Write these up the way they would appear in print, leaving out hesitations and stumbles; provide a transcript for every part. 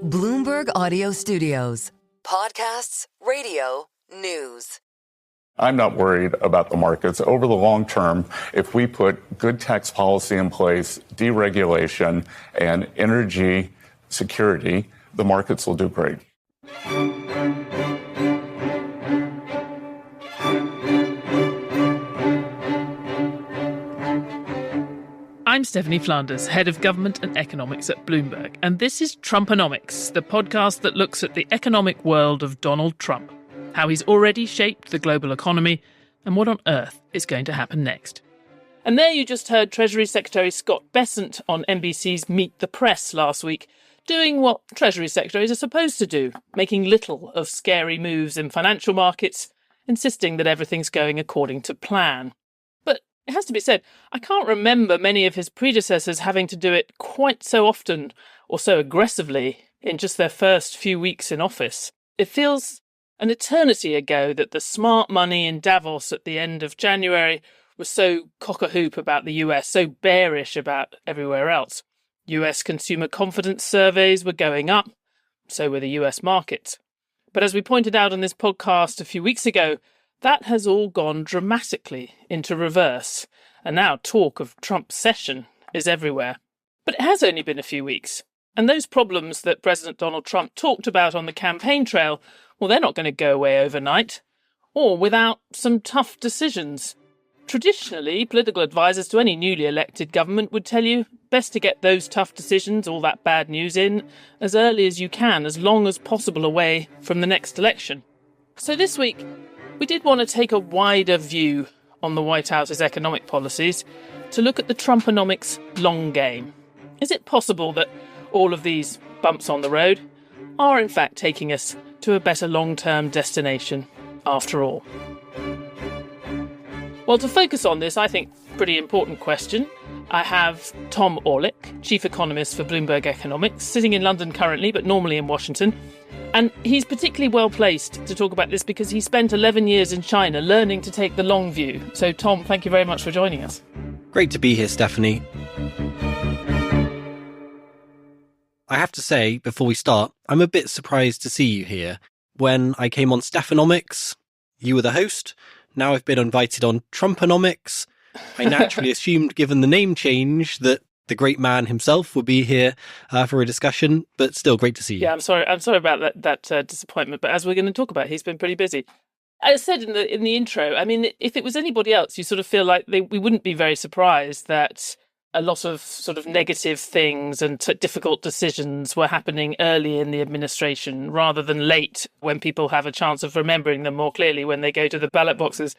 Bloomberg Audio Studios. Podcasts, radio, news. I'm not worried about the markets. Over the long term, if we put good tax policy in place, deregulation, and energy security, the markets will do great. I'm Stephanie Flanders, Head of Government and Economics at Bloomberg, and this is Trumponomics, the podcast that looks at the economic world of Donald Trump, how he's already shaped the global economy, and what on earth is going to happen next. And there you just heard Treasury Secretary Scott Bessent on NBC's Meet the Press last week, doing what Treasury Secretaries are supposed to do, making little of scary moves in financial markets, insisting that everything's going according to plan. It has to be said, I can't remember many of his predecessors having to do it quite so often or so aggressively in just their first few weeks in office. It feels an eternity ago that the smart money in Davos at the end of January was so cock-a-hoop about the US, so bearish about everywhere else. US consumer confidence surveys were going up, so were the US markets. But as we pointed out on this podcast a few weeks ago, that has all gone dramatically into reverse, and now talk of Trump's session is everywhere. But it has only been a few weeks, and those problems that President Donald Trump talked about on the campaign trail, well, they're not going to go away overnight, or without some tough decisions. Traditionally, political advisors to any newly elected government would tell you best to get those tough decisions, all that bad news in, as early as you can, as long as possible away from the next election. So this week, we did want to take a wider view on the White House's economic policies to look at the Trumponomics long game. Is it possible that all of these bumps on the road are in fact taking us to a better long-term destination after all? Well, to focus on this, I think, pretty important question, I have Tom Orlik, Chief Economist for Bloomberg Economics, sitting in London currently, but normally in Washington. And he's particularly well placed to talk about this because he spent 11 years in China learning to take the long view. So, Tom, thank you very much for joining us. Great to be here, Stephanie. I have to say, before we start, I'm a bit surprised to see you here. When I came on Stephanomics, you were the host. Now I've been invited on Trumponomics. I naturally assumed, given the name change, that the great man himself would be here for a discussion, but still great to see you. Yeah, I'm sorry about that disappointment, but as we're going to talk about, he's been pretty busy. As I said in the intro, I mean, if it was anybody else, you sort of feel like we wouldn't be very surprised that a lot of sort of negative things and difficult decisions were happening early in the administration rather than late when people have a chance of remembering them more clearly when they go to the ballot boxes.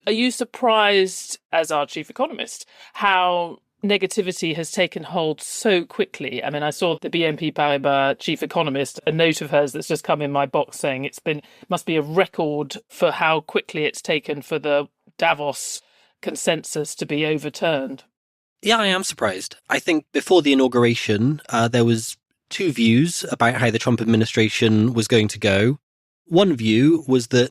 Are you surprised, as our chief economist, how negativity has taken hold so quickly? I mean, I saw the BNP Paribas chief economist, a note of hers that's just come in my box saying must be a record for how quickly it's taken for the Davos consensus to be overturned. Yeah, I am surprised. I think before the inauguration, there was two views about how the Trump administration was going to go. One view was that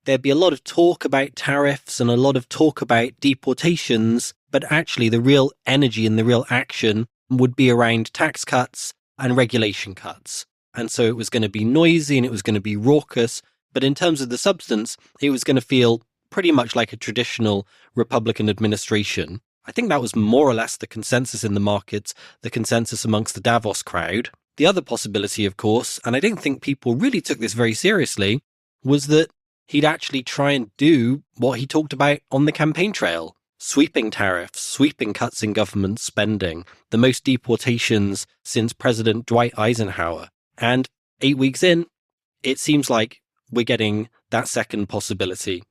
there'd be a lot of talk about tariffs and a lot of talk about deportations, but actually the real energy and the real action would be around tax cuts and regulation cuts. And so it was going to be noisy and it was going to be raucous, but in terms of the substance, it was going to feel pretty much like a traditional Republican administration. I think that was more or less the consensus in the markets, the consensus amongst the Davos crowd. The other possibility, of course, and I don't think people really took this very seriously, was that he'd actually try and do what he talked about on the campaign trail. Sweeping tariffs, sweeping cuts in government spending, the most deportations since President Dwight Eisenhower. And 8 weeks in, it seems like we're getting that second possibility.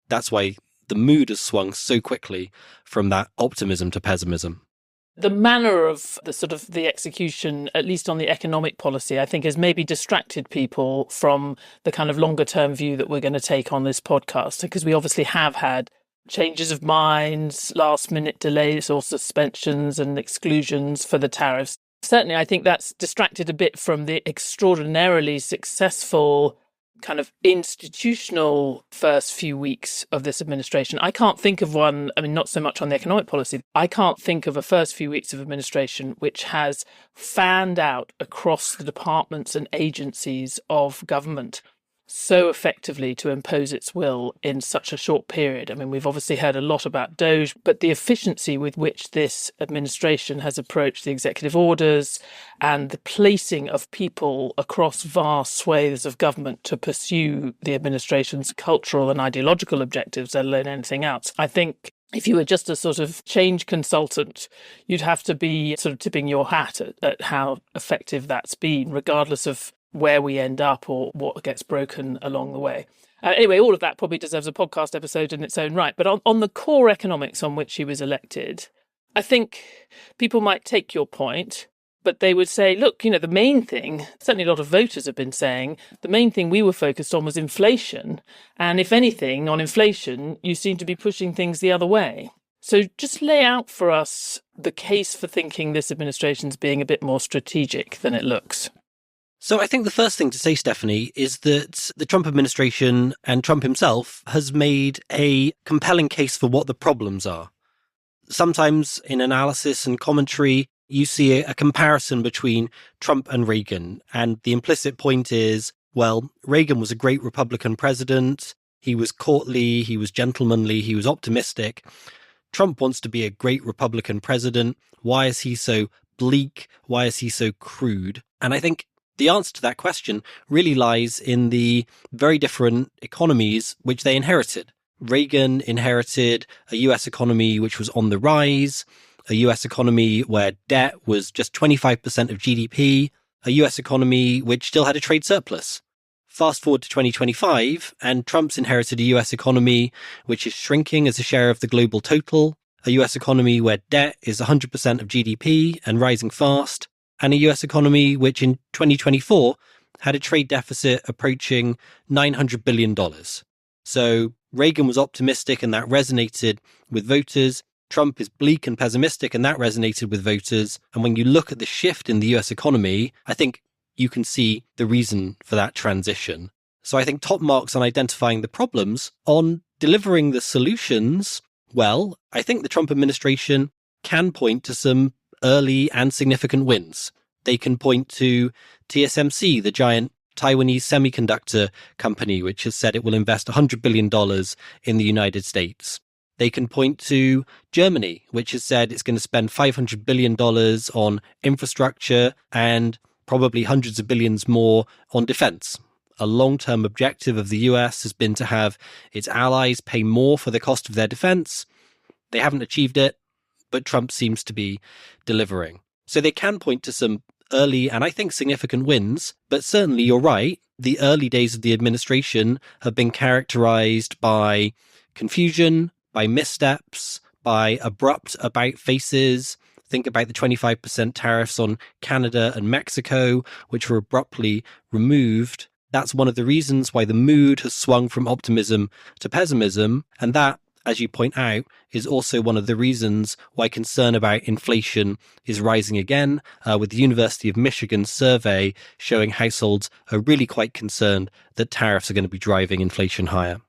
That's why the mood has swung so quickly from that optimism to pessimism. The manner of the execution, at least on the economic policy, I think has maybe distracted people from the kind of longer term view that we're going to take on this podcast, because we obviously have had changes of minds, last minute delays or suspensions and exclusions for the tariffs. Certainly, I think that's distracted a bit from the extraordinarily successful kind of institutional first few weeks of this administration. I can't think of one, I mean, not so much on the economic policy. I can't think of a first few weeks of administration which has fanned out across the departments and agencies of government so effectively to impose its will in such a short period. I mean, we've obviously heard a lot about DOGE, but the efficiency with which this administration has approached the executive orders and the placing of people across vast swathes of government to pursue the administration's cultural and ideological objectives, let alone anything else. I think if you were just a sort of change consultant, you'd have to be sort of tipping your hat at how effective that's been, regardless of where we end up or what gets broken along the way. Anyway, all of that probably deserves a podcast episode in its own right. But on the core economics on which he was elected, I think people might take your point, but they would say, look, the main thing, certainly a lot of voters have been saying, the main thing we were focused on was inflation. And if anything, on inflation, you seem to be pushing things the other way. So just lay out for us the case for thinking this administration's being a bit more strategic than it looks. So I think the first thing to say, Stephanie, is that the Trump administration and Trump himself has made a compelling case for what the problems are. Sometimes in analysis and commentary, you see a comparison between Trump and Reagan. And the implicit point is, well, Reagan was a great Republican president. He was courtly, he was gentlemanly, he was optimistic. Trump wants to be a great Republican president. Why is he so bleak? Why is he so crude? And I think the answer to that question really lies in the very different economies which they inherited. Reagan inherited a US economy which was on the rise, a US economy where debt was just 25% of GDP, a US economy which still had a trade surplus. Fast forward to 2025, and Trump's inherited a US economy which is shrinking as a share of the global total, a US economy where debt is 100% of GDP and rising fast, and a US economy which in 2024 had a trade deficit approaching $900 billion. So Reagan was optimistic and that resonated with voters. Trump is bleak and pessimistic and that resonated with voters. And when you look at the shift in the US economy, I think you can see the reason for that transition. So I think top marks on identifying the problems. On delivering the solutions, well, I think the Trump administration can point to some early and significant wins. They can point to TSMC, the giant Taiwanese semiconductor company, which has said it will invest $100 billion in the United States. They can point to Germany, which has said it's going to spend $500 billion on infrastructure and probably hundreds of billions more on defense. A long-term objective of the US has been to have its allies pay more for the cost of their defense. They haven't achieved it, but Trump seems to be delivering. So they can point to some early and I think significant wins, but certainly you're right. The early days of the administration have been characterized by confusion, by missteps, by abrupt about faces. Think about the 25% tariffs on Canada and Mexico, which were abruptly removed. That's one of the reasons why the mood has swung from optimism to pessimism. And that, as you point out, is also one of the reasons why concern about inflation is rising again, with the University of Michigan survey showing households are really quite concerned that tariffs are going to be driving inflation higher.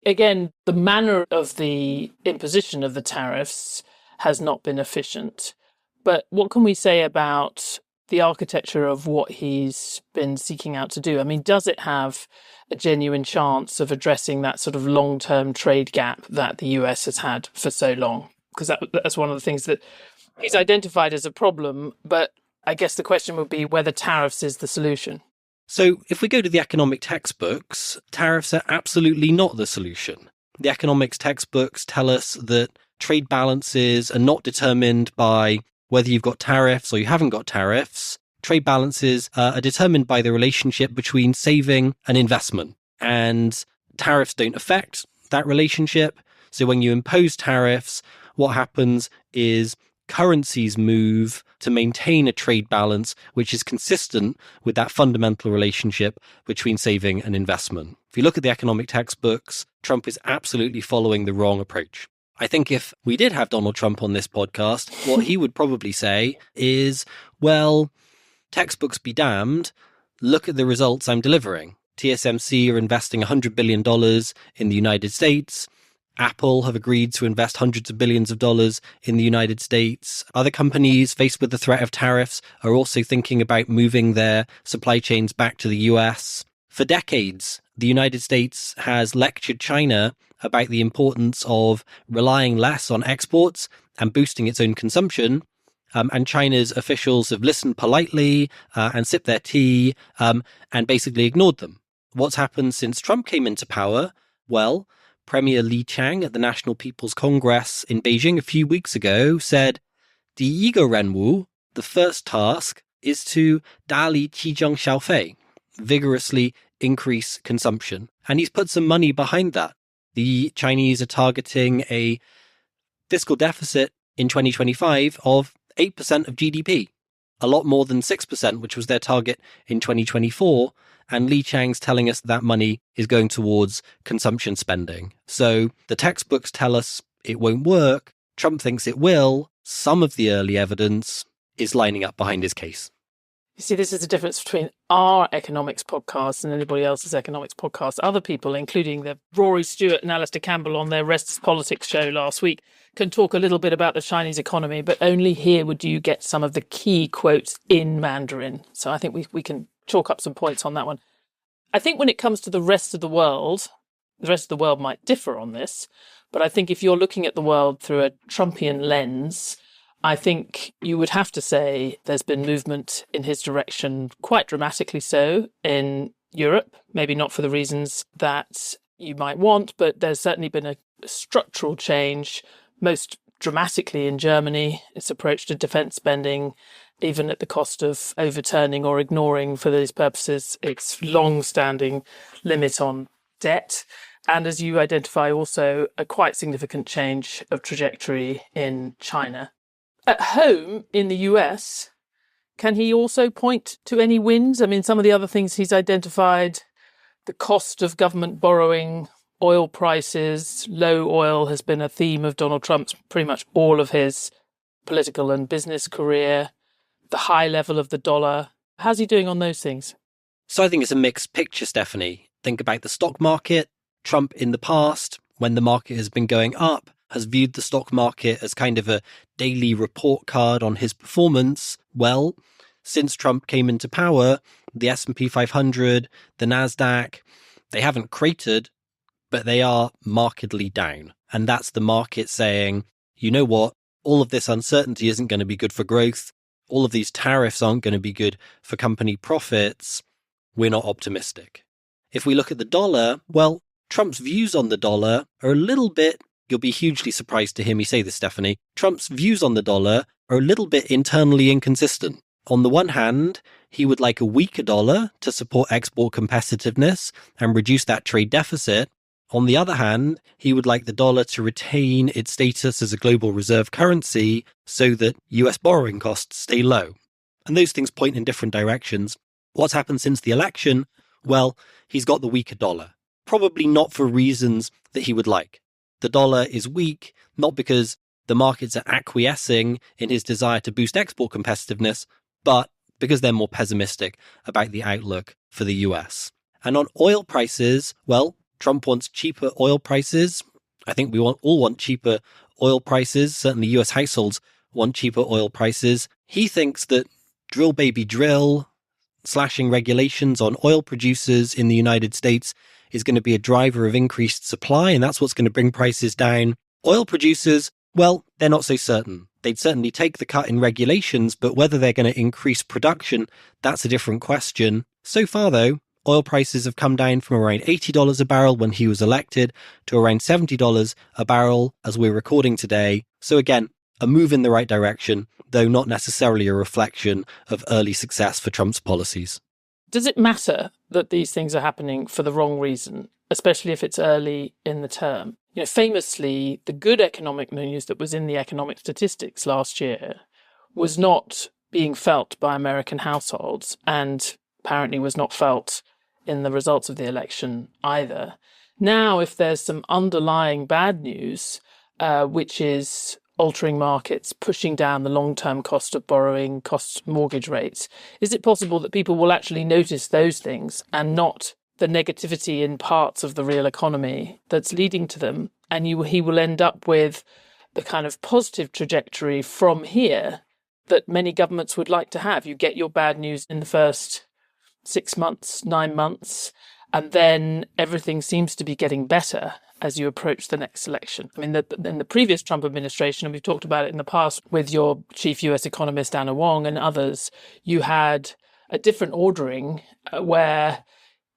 Again, the manner of the imposition of the tariffs has not been efficient. But what can we say about the architecture of what he's been seeking out to do? I mean, does it have a genuine chance of addressing that sort of long-term trade gap that the US has had for so long? Because that's one of the things that he's identified as a problem. But I guess the question would be whether tariffs is the solution. So if we go to the economic textbooks, tariffs are absolutely not the solution. The economics textbooks tell us that trade balances are not determined by whether you've got tariffs or you haven't got tariffs. Trade balances are determined by the relationship between saving and investment. And tariffs don't affect that relationship. So when you impose tariffs, what happens is currencies move to maintain a trade balance which is consistent with that fundamental relationship between saving and investment. If you look at the economic textbooks, Trump is absolutely following the wrong approach. I think if we did have Donald Trump on this podcast, what he would probably say is, well, textbooks be damned, look at the results I'm delivering. TSMC are investing $100 billion in the United States. Apple have agreed to invest hundreds of billions of dollars in the United States. Other companies faced with the threat of tariffs are also thinking about moving their supply chains back to the US. For decades, the United States has lectured China about the importance of relying less on exports and boosting its own consumption. And China's officials have listened politely and sipped their tea and basically ignored them. What's happened since Trump came into power? Well, Premier Li Qiang at the National People's Congress in Beijing a few weeks ago said, "第一个任务, the first task, is to 大力提振消费, vigorously increase consumption." And he's put some money behind that. The Chinese are targeting a fiscal deficit in 2025 of 8% of GDP, a lot more than 6%, which was their target in 2024. And Li Qiang's telling us that money is going towards consumption spending. So the textbooks tell us it won't work. Trump thinks it will. Some of the early evidence is lining up behind his case. You see, this is the difference between our economics podcast and anybody else's economics podcast. Other people, including the Rory Stewart and Alistair Campbell on their Rest is Politics show last week, can talk a little bit about the Chinese economy, but only here would you get some of the key quotes in Mandarin. So I think we can chalk up some points on that one. I think when it comes to the rest of the world might differ on this, but I think if you're looking at the world through a Trumpian lens, I think you would have to say there's been movement in his direction, quite dramatically so, in Europe. Maybe not for the reasons that you might want, but there's certainly been a structural change, most dramatically in Germany, its approach to defence spending, even at the cost of overturning or ignoring, for these purposes, its long-standing limit on debt. And as you identify, also a quite significant change of trajectory in China. At home, in the US, can he also point to any wins? I mean, some of the other things he's identified, the cost of government borrowing, oil prices, low oil has been a theme of Donald Trump's pretty much all of his political and business career, the high level of the dollar. How's he doing on those things? So I think it's a mixed picture, Stephanie. Think about the stock market. Trump in the past, when the market has been going up, has viewed the stock market as kind of a daily report card on his performance. Well, since Trump came into power, the S&P 500, the NASDAQ, they haven't cratered, but they are markedly down. And that's the market saying, you know what, all of this uncertainty isn't going to be good for growth. All of these tariffs aren't going to be good for company profits. We're not optimistic. If we look at the dollar, well, Trump's views on the dollar are a little bit, you'll be hugely surprised to hear me say this, Stephanie, Trump's views on the dollar are a little bit internally inconsistent. On the one hand, he would like a weaker dollar to support export competitiveness and reduce that trade deficit. On the other hand, he would like the dollar to retain its status as a global reserve currency so that US borrowing costs stay low. And those things point in different directions. What's happened since the election? Well, he's got the weaker dollar. Probably not for reasons that he would like. The dollar is weak, not because the markets are acquiescing in his desire to boost export competitiveness, but because they're more pessimistic about the outlook for the US. And on oil prices, well, Trump wants cheaper oil prices. I think we all want cheaper oil prices. Certainly US households want cheaper oil prices. He thinks that drill baby drill, slashing regulations on oil producers in the United States is going to be a driver of increased supply, and that's what's going to bring prices down. Oil producers, well, they're not so certain. They'd certainly take the cut in regulations, but whether they're going to increase production, that's a different question. So far, though, oil prices have come down from around $80 a barrel when he was elected to around $70 a barrel as we're recording today. So again, a move in the right direction, though not necessarily a reflection of early success for Trump's policies. Does it matter that these things are happening for the wrong reason, especially if it's early in the term? You know, famously, the good economic news that was in the economic statistics last year was not being felt by American households and apparently was not felt in the results of the election either. Now, if there's some underlying bad news, which is altering markets, pushing down the long-term cost of borrowing, mortgage rates, is it possible that people will actually notice those things and not the negativity in parts of the real economy that's leading to them. And he will end up with the kind of positive trajectory from here that many governments would like to have. You get your bad news in the first 6 months, 9 months, and then everything seems to be getting better as you approach the next election. I mean, in the previous Trump administration, and we've talked about it in the past with your chief US economist, Anna Wong, and others, you had a different ordering where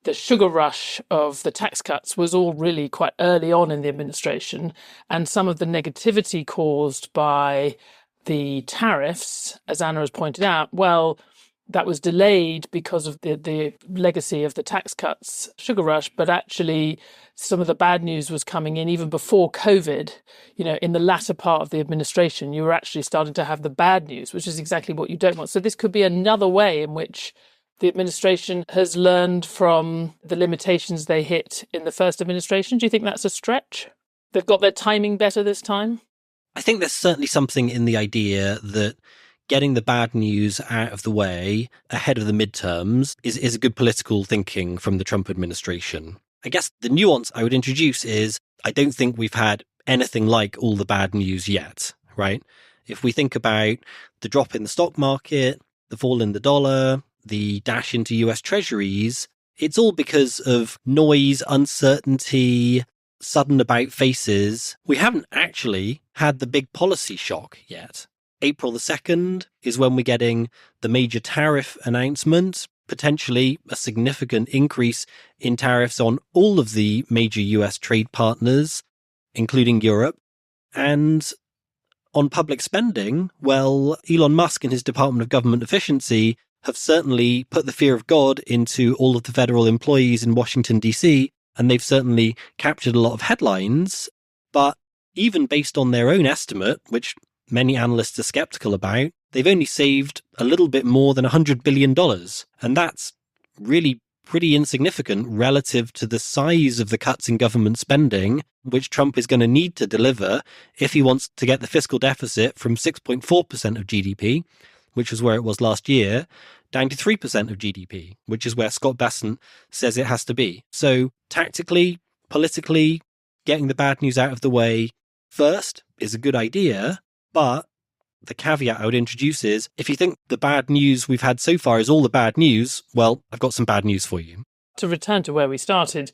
the sugar rush of the tax cuts was all really quite early on in the administration, and some of the negativity caused by the tariffs, as Anna has pointed out, well, that was delayed because of the legacy of the tax cuts, sugar rush, but actually some of the bad news was coming in even before COVID. In the latter part of the administration, you were actually starting to have the bad news, which is exactly what you don't want. So this could be another way in which the administration has learned from the limitations they hit in the first administration. Do you think that's a stretch? They've got their timing better this time? I think there's certainly something in the idea that getting the bad news out of the way ahead of the midterms is a good political thinking from the Trump administration. I guess the nuance I would introduce is I don't think we've had anything like all the bad news yet, right? If we think about the drop in the stock market, the fall in the dollar, the dash into US treasuries, it's all because of noise, uncertainty, sudden about faces. We haven't actually had the big policy shock yet. April the 2nd is when we're getting the major tariff announcement, potentially a significant increase in tariffs on all of the major US trade partners, including Europe. And on public spending, well, Elon Musk and his Department of Government Efficiency have certainly put the fear of God into all of the federal employees in Washington, D.C., and they've certainly captured a lot of headlines. But even based on their own estimate, which many analysts are skeptical about, they've only saved a little bit more than $100 billion. And that's really pretty insignificant relative to the size of the cuts in government spending, which Trump is going to need to deliver if he wants to get the fiscal deficit from 6.4% of GDP, which was where it was last year, down to 3% of GDP, which is where Scott Bessent says it has to be. So tactically, politically, getting the bad news out of the way first is a good idea. But the caveat I would introduce is, if you think the bad news we've had so far is all the bad news, well, I've got some bad news for you. To return to where we started,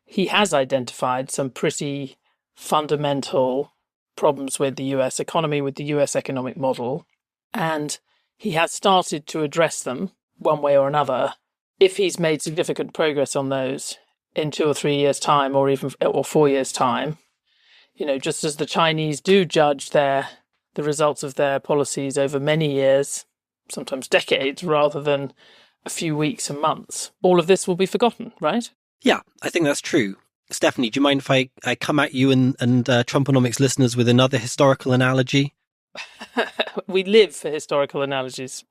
he has identified some pretty fundamental problems with the US economy, with the US economic model, and he has started to address them one way or another. If he's made significant progress on those in 2 or 3 years' time, or 4 years' time, just as the Chinese do judge the results of their policies over many years, sometimes decades, rather than a few weeks and months, all of this will be forgotten, right? Yeah, I think that's true. Stephanie, do you mind if I come at you and Trumponomics listeners with another historical analogy? We live for historical analogies.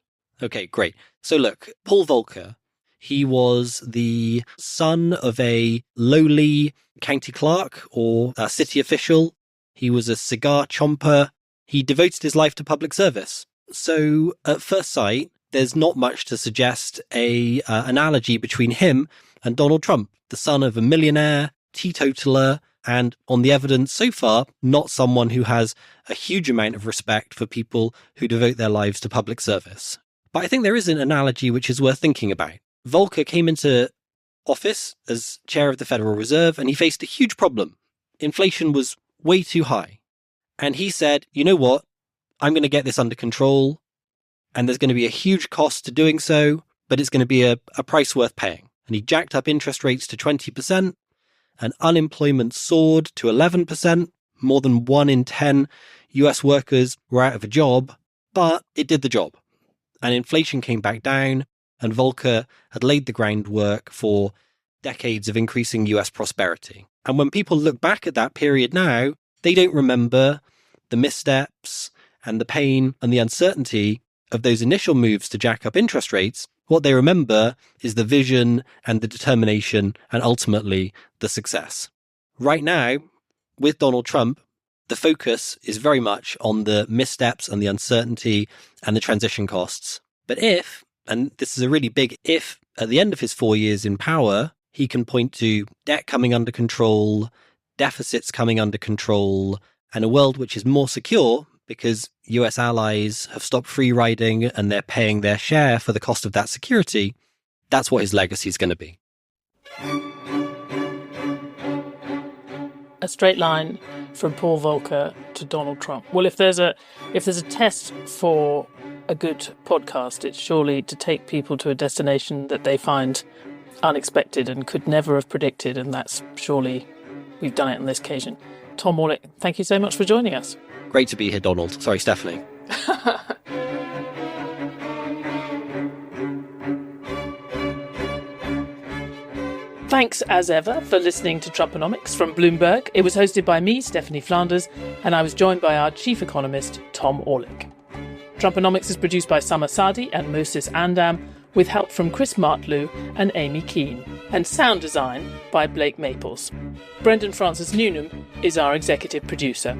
Okay, great. So look, Paul Volcker, he was the son of a lowly county clerk or a city official. He was a cigar chomper. He devoted his life to public service. So at first sight, there's not much to suggest a analogy between him and Donald Trump, the son of a millionaire, teetotaler, and on the evidence so far, not someone who has a huge amount of respect for people who devote their lives to public service. But I think there is an analogy which is worth thinking about. Volcker came into office as chair of the Federal Reserve, and he faced a huge problem. Inflation was way too high. And he said, you know what, I'm going to get this under control, and there's going to be a huge cost to doing so, but it's going to be a price worth paying. And he jacked up interest rates to 20%, and unemployment soared to 11%. More than 1 in 10 US workers were out of a job, but it did the job. And inflation came back down, and Volcker had laid the groundwork for decades of increasing US prosperity. And when people look back at that period now, they don't remember the missteps and the pain and the uncertainty of those initial moves to jack up interest rates. What they remember is the vision and the determination and ultimately the success. Right now, with Donald Trump, the focus is very much on the missteps and the uncertainty and the transition costs. But if, and this is a really big if, at the end of his 4 years in power, He can point to debt coming under control, deficits coming under control, and a world which is more secure because US allies have stopped free riding and they're paying their share for the cost of that security. That's what his legacy is going to be. A straight line from Paul Volcker to Donald Trump. Well, if there's a test for a good podcast, it's surely to take people to a destination that they find unexpected and could never have predicted, and that's surely we've done it on this occasion. Tom Orlik, thank you so much for joining us. Great to be here, Donald. Sorry, Stephanie. Thanks, as ever, for listening to Trumponomics from Bloomberg. It was hosted by me, Stephanie Flanders, and I was joined by our chief economist, Tom Orlik. Trumponomics is produced by Summer Sadi and Moses Andam, with help from Chris Martlew and Amy Keane, and sound design by Blake Maples. Brendan Francis Newnham is our executive producer.